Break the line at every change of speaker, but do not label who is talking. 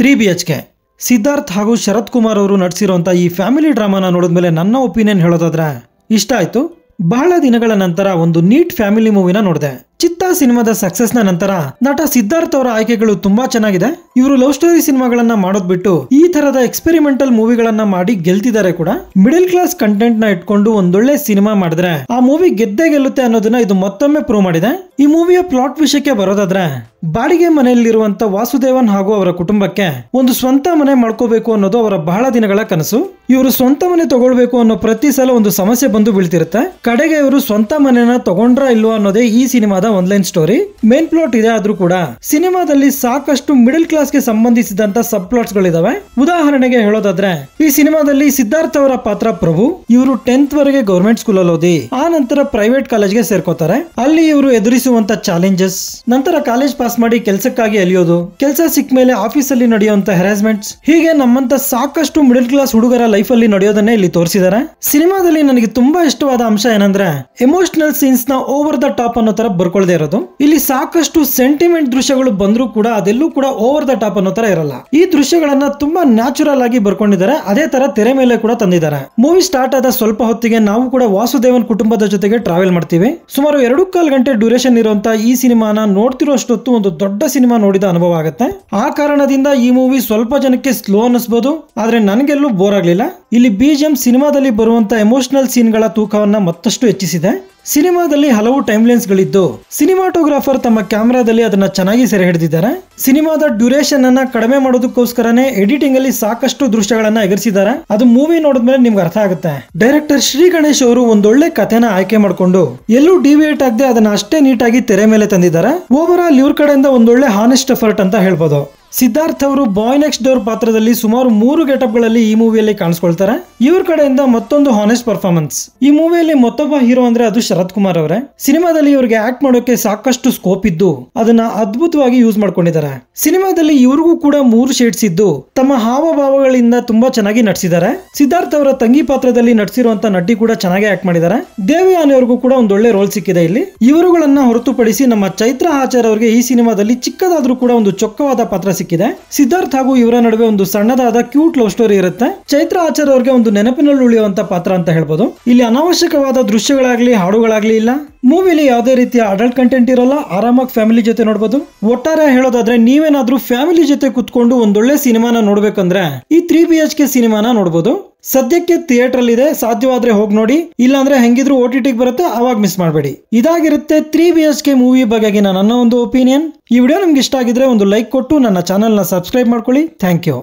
3 BHK Siddharth ಹಾಗೂ ಶರತ್ ಕುಮಾರ್ ಅವರು ನಟಿಸಿರುವಂತ ಈ ಫ್ಯಾಮಿಲಿ ಡ್ರಾಮಾನ ನೋಡಿದ್ಮೇಲೆ ನನ್ನ ಒಪಿನಿಯನ್ ಹೇಳೋದಾದ್ರೆ ಇಷ್ಟ ಆಯ್ತು. ಬಹಳ ದಿನಗಳ ನಂತರ ಒಂದು ನೀಟ್ ಫ್ಯಾಮಿಲಿ ಮೂವಿನ ನೋಡಿದೆ. ಚಿತ್ತಾ ಸಿನಿಮಾದ ಸಕ್ಸಸ್ ನ ನಂತರ ನಟ ಸಿದ್ಧಾರ್ಥ್ ಅವರ ಆಯ್ಕೆಗಳು ತುಂಬಾ ಚೆನ್ನಾಗಿದೆ. ಇವರು ಲವ್ ಸ್ಟೋರಿ ಸಿನಿಮಾಗಳನ್ನ ಮಾಡೋದ್ ಬಿಟ್ಟು ಈ ತರದ ಎಕ್ಸ್ಪೆರಿಮೆಂಟಲ್ ಮೂವಿಗಳನ್ನ ಮಾಡಿ ಗೆಲ್ತಿದ್ದಾರೆ ಕೂಡ. ಮಿಡಲ್ ಕ್ಲಾಸ್ ಕಂಟೆಂಟ್ ನ ಇಟ್ಕೊಂಡು ಒಂದೊಳ್ಳೆ ಸಿನಿಮಾ ಮಾಡಿದ್ರೆ ಆ ಮೂವಿ ಗೆದ್ದೇ ಗೆಲ್ಲುತ್ತೆ ಅನ್ನೋದನ್ನ ಇದು ಮತ್ತೊಮ್ಮೆ ಪ್ರೂವ್ ಮಾಡಿದೆ. ಈ ಮೂವಿಯ ಪ್ಲಾಟ್ ವಿಷಯಕ್ಕೆ ಬರೋದಾದ್ರೆ, ಬಾಡಿಗೆ ಮನೆಯಲ್ಲಿರುವಂತ ವಾಸುದೇವನ್ ಹಾಗೂ ಅವರ ಕುಟುಂಬಕ್ಕೆ ಒಂದು ಸ್ವಂತ ಮನೆ ಮಾಡ್ಕೋಬೇಕು ಅನ್ನೋದು ಅವರ ಬಹಳ ದಿನಗಳ ಕನಸು. ಇವರು ಸ್ವಂತ ಮನೆ ತಗೊಳ್ಬೇಕು ಅನ್ನೋ ಪ್ರತಿ ಸಲ ಒಂದು ಸಮಸ್ಯೆ ಬಂದು ಬೀಳ್ತಿರುತ್ತೆ. ಕಡೆಗೆ ಇವರು ಸ್ವಂತ ಮನೆನ ತಗೊಂಡ್ರಾ ಇಲ್ವಾ ಅನ್ನೋದೇ ಈ ಸಿನಿಮಾದ ಆನ್ಲೈನ್ ಸ್ಟೋರಿ. ಮೇನ್ ಪ್ಲಾಟ್ ಇದೆ ಆದ್ರೂ ಕೂಡ ಸಿನಿಮಾದಲ್ಲಿ ಸಾಕಷ್ಟು ಮಿಡಲ್ ಕ್ಲಾಸ್ ಗೆ ಸಂಬಂಧಿಸಿದಂತ ಸಬ್ ಪ್ಲಾಟ್ಸ್ ಗಳಿದಾವೆ. ಉದಾಹರಣೆಗೆ ಹೇಳೋದಾದ್ರೆ, ಈ ಸಿನಿಮಾದಲ್ಲಿ ಸಿದ್ಧಾರ್ಥ್ ಅವರ ಪಾತ್ರ ಪ್ರಭು. ಇವರು 10th ವರೆಗೆ ಗವರ್ಮೆಂಟ್ ಸ್ಕೂಲ್ ಅಲ್ಲಿ ಓದಿ ಆ ನಂತರ ಪ್ರೈವೇಟ್ ಕಾಲೇಜ್ಗೆ ಸೇರ್ಕೋತಾರೆ. ಅಲ್ಲಿ ಇವರು ಎದುರಿಸುವಂತ ಚಾಲೆಂಜಸ್, ನಂತರ ಕಾಲೇಜ್ ಪಾಸ್ ಮಾಡಿ ಕೆಲಸಕ್ಕಾಗಿ ಅಲಿಯೋದು, ಕೆಲಸ ಸಿಕ್ಕ ಮೇಲೆ ಆಫೀಸ್ ಅಲ್ಲಿ ನಡೆಯುವಂತ ಹೆರಾಸ್ಮೆಂಟ್ಸ್, ಹೀಗೆ ನಮ್ಮಂತ ಸಾಕಷ್ಟು ಮಿಡಲ್ ಕ್ಲಾಸ್ ಹುಡುಗರ ಲೈಫ್ ಅಲ್ಲಿ ನಡೆಯೋದನ್ನೇ ಇಲ್ಲಿ ತೋರಿಸಿದ್ದಾರೆ. ಸಿನಿಮಾದಲ್ಲಿ ನನಗೆ ತುಂಬಾ ಇಷ್ಟವಾದ ಅಂಶ ಏನಂದ್ರೆ, ಎಮೋಷನಲ್ ಸೀನ್ಸ್ ನ ಓವರ್ ದ ಟಾಪ್ ಅನ್ನೋ ತರ ಬರ್ಕೊಳ್ದೇ ಇರೋದು. ಇಲ್ಲಿ ಸಾಕಷ್ಟು ಸೆಂಟಿಮೆಂಟ್ ದೃಶ್ಯಗಳು ಬಂದ್ರು ಕೂಡ ಅದೆಲ್ಲೂ ಕೂಡ ಓವರ್ ದ ಟಾಪ್ ಅನ್ನೋ ತರ ಇರಲ್ಲ. ಈ ದೃಶ್ಯಗಳನ್ನ ತುಂಬಾ ನ್ಯಾಚುರಲ್ ಆಗಿ ಬರ್ಕೊಂಡಿದ್ದಾರೆ. ಅದೇ ತರ ತೆರೆ ಮೇಲೆ ಕೂಡ ತಂದಿದ್ದಾರೆ. ಮೂವಿ ಸ್ಟಾರ್ಟ್ ಆದ ಸ್ವಲ್ಪ ಹೊತ್ತಿಗೆ ನಾವು ಕೂಡ ವಾಸುದೇವನ್ ಕುಟುಂಬದ ಜೊತೆಗೆ ಟ್ರಾವೆಲ್ ಮಾಡ್ತೀವಿ. ಸುಮಾರು 2.25 ಗಂಟೆ ಡ್ಯೂರೇಷನ್ ಇರುವಂತ ಈ ಸಿನಿಮಾನ ನೋಡ್ತಿರೋಷ್ಟೊತ್ತು ಒಂದು ದೊಡ್ಡ ಸಿನಿಮಾ ನೋಡಿದ ಅನುಭವ ಆಗುತ್ತೆ. ಆ ಕಾರಣದಿಂದ ಈ ಮೂವಿ ಸ್ವಲ್ಪ ಜನಕ್ಕೆ ಸ್ಲೋ ಅನಿಸಬಹುದು, ಆದ್ರೆ ನನಗೆಲ್ಲೂ ಬೋರ್ ಆಗ್ಲಿಲ್ಲ. ಇಲ್ಲಿ BGM ಸಿನಿಮಾದಲ್ಲಿ ಬರುವಂತ ಎಮೋಷನಲ್ ಸೀನ್ ಗಳ ತೂಕವನ್ನ ಮತ್ತಷ್ಟು ಹೆಚ್ಚಿಸಿದೆ. ಸಿನಿಮಾದಲ್ಲಿ ಹಲವು ಟೈಮ್ ಲೈನ್ಸ್ ಗಳಿದ್ದು ಸಿನಿಮಾಟೋಗ್ರಾಫರ್ ತಮ್ಮ ಕ್ಯಾಮೆರಾದಲ್ಲಿ ಅದನ್ನ ಚೆನ್ನಾಗಿ ಸೆರೆ ಹಿಡಿದಿದ್ದಾರೆ. ಸಿನಿಮಾದ ಡ್ಯೂರೇಷನ್ ಅನ್ನ ಕಡಿಮೆ ಮಾಡೋದಕ್ಕೋಸ್ಕರನೇ ಎಡಿಟಿಂಗ್ ಅಲ್ಲಿ ಸಾಕಷ್ಟು ದೃಶ್ಯಗಳನ್ನ ಎಗರಿಸಿದ್ದಾರೆ. ಅದು ಮೂವಿ ನೋಡಿದ್ಮೇಲೆ ನಿಮ್ಗೆ ಅರ್ಥ ಆಗುತ್ತೆ. ಡೈರೆಕ್ಟರ್ ಶ್ರೀ ಗಣೇಶ್ ಅವರು ಒಂದೊಳ್ಳೆ ಕಥೆನ ಆಯ್ಕೆ ಮಾಡ್ಕೊಂಡು ಎಲ್ಲೂ ಡಿವಿಯೇಟ್ ಆಗದೆ ಅದನ್ನ ಅಷ್ಟೇ ನೀಟಾಗಿ ತೆರೆ ಮೇಲೆ ತಂದಿದ್ದಾರೆ. ಓವರ್ ಆಲ್ ಇವ್ರ ಕಡೆಯಿಂದ ಒಂದೊಳ್ಳೆ ಹಾನೆಸ್ಟ್ ಎಫರ್ಟ್ ಅಂತ ಹೇಳ್ಬೋದು. ಸಿದ್ಧಾರ್ಥ್ ಅವರು ಬಾಯ್ ನೆಕ್ಸ್ಟ್ ಡೋರ್ ಪಾತ್ರದಲ್ಲಿ ಸುಮಾರು 3 ಗೆಟಪ್ ಗಳಲ್ಲಿ ಈ ಮೂವಿಯಲ್ಲಿ ಕಾಣಿಸ್ಕೊಳ್ತಾರೆ. ಇವ್ರ ಕಡೆಯಿಂದ ಮತ್ತೊಂದು ಹಾನೆಸ್ಟ್ ಪರ್ಫಾರ್ಮೆನ್ಸ್. ಈ ಮೂವಿಯಲ್ಲಿ ಮತ್ತೊಬ್ಬ ಹೀರೋ ಅಂದ್ರೆ ಅದು ಶರತ್ ಕುಮಾರ್ ಅವರೇ. ಸಿನಿಮಾದಲ್ಲಿ ಇವರಿಗೆ ಆಕ್ಟ್ ಮಾಡೋಕೆ ಸಾಕಷ್ಟು ಸ್ಕೋಪ್ ಇದ್ದು ಅದನ್ನ ಅದ್ಭುತವಾಗಿ ಯೂಸ್ ಮಾಡ್ಕೊಂಡಿದ್ದಾರೆ. ಸಿನಿಮಾದಲ್ಲಿ ಇವ್ರಿಗೂ ಕೂಡ 3 ಶೇಡ್ಸ್ ಇದ್ದು ತಮ್ಮ ಹಾವಭಾವಗಳಿಂದ ತುಂಬಾ ಚೆನ್ನಾಗಿ ನಟಿಸಿದ್ದಾರೆ. ಸಿದ್ಧಾರ್ಥ್ ಅವರ ತಂಗಿ ಪಾತ್ರದಲ್ಲಿ ನಟಿಸಿರುವಂತ ನಟಿ ಕೂಡ ಚೆನ್ನಾಗಿ ಆಕ್ಟ್ ಮಾಡಿದ್ದಾರೆ. ದೇವಯಾನಿ ಅವ್ರಿಗೂ ಕೂಡ ಒಂದೊಳ್ಳೆ ರೋಲ್ ಸಿಕ್ಕಿದೆ ಇಲ್ಲಿ. ಇವರುಗಳನ್ನ ಹೊರತುಪಡಿಸಿ ನಮ್ಮ ಚೈತ್ರ ಆಚಾರ್ ಅವರಿಗೆ ಈ ಸಿನಿಮಾದಲ್ಲಿ ಚಿಕ್ಕದಾದ್ರೂ ಕೂಡ ಒಂದು ಚೊಕ್ಕವಾದ ಪಾತ್ರ ಸಿಕ್ಕಿದೆ. ಸಿದ್ಧಾರ್ಥ್ ಹಾಗೂ ಇವರ ನಡುವೆ ಒಂದು ಸಣ್ಣದಾದ ಕ್ಯೂಟ್ ಲವ್ ಸ್ಟೋರಿ ಇರುತ್ತೆ. ಚೈತ್ರ ಆಚಾರ್ ಅವರಿಗೆ ಒಂದು ನೆನಪಿನಲ್ಲಿ ಉಳಿಯುವಂತ ಪಾತ್ರ ಅಂತ ಹೇಳ್ಬೋದು. ಇಲ್ಲಿ ಅನಾವಶ್ಯಕವಾದ ದೃಶ್ಯಗಳಾಗ್ಲಿ ಹಾಡುಗಳಾಗ್ಲಿ ಇಲ್ಲ. ಮೂವಿಲಿ ಯಾವುದೇ ರೀತಿಯ ಅಡಲ್ಟ್ ಕಂಟೆಂಟ್ ಇರಲ್ಲ. ಆರಾಮಾಗಿ ಫ್ಯಾಮಿಲಿ ಜೊತೆ ನೋಡಬಹುದು. ಒಟ್ಟಾರೆ ಹೇಳೋದಾದ್ರೆ, ನೀವೇನಾದ್ರೂ ಫ್ಯಾಮಿಲಿ ಜೊತೆ ಕುತ್ಕೊಂಡು ಒಂದೊಳ್ಳೆ ಸಿನಿಮಾನ ನೋಡ್ಬೇಕಂದ್ರೆ ಈ 3 BHK ಸಿನಿಮಾನ ನೋಡಬಹುದು. ಸದ್ಯಕ್ಕೆ ಥಿಯೇಟರ್ ಅಲ್ಲಿ ಇದೆ, ಸಾಧ್ಯವಾದ್ರೆ ಹೋಗಿ ನೋಡಿ. ಇಲ್ಲಾಂದ್ರೆ ಹೆಂಗಿದ್ರು OTT ಬರುತ್ತೆ, ಅವಾಗ ಮಿಸ್ ಮಾಡಬೇಡಿ. ಇದಾಗಿರುತ್ತೆ 3 BHK ಮೂವಿ ಬಗೆಗಿನ ನನ್ನ ಒಂದು ಒಪಿನಿಯನ್. ಈ ವಿಡಿಯೋ ನಿಮ್ಗೆ ಇಷ್ಟ ಆಗಿದ್ರೆ ಒಂದು ಲೈಕ್ ಕೊಟ್ಟು ನನ್ನ ಚಾನೆಲ್ ನ ಸಬ್ಸ್ಕ್ರೈಬ್ ಮಾಡ್ಕೊಳ್ಳಿ. Thank you.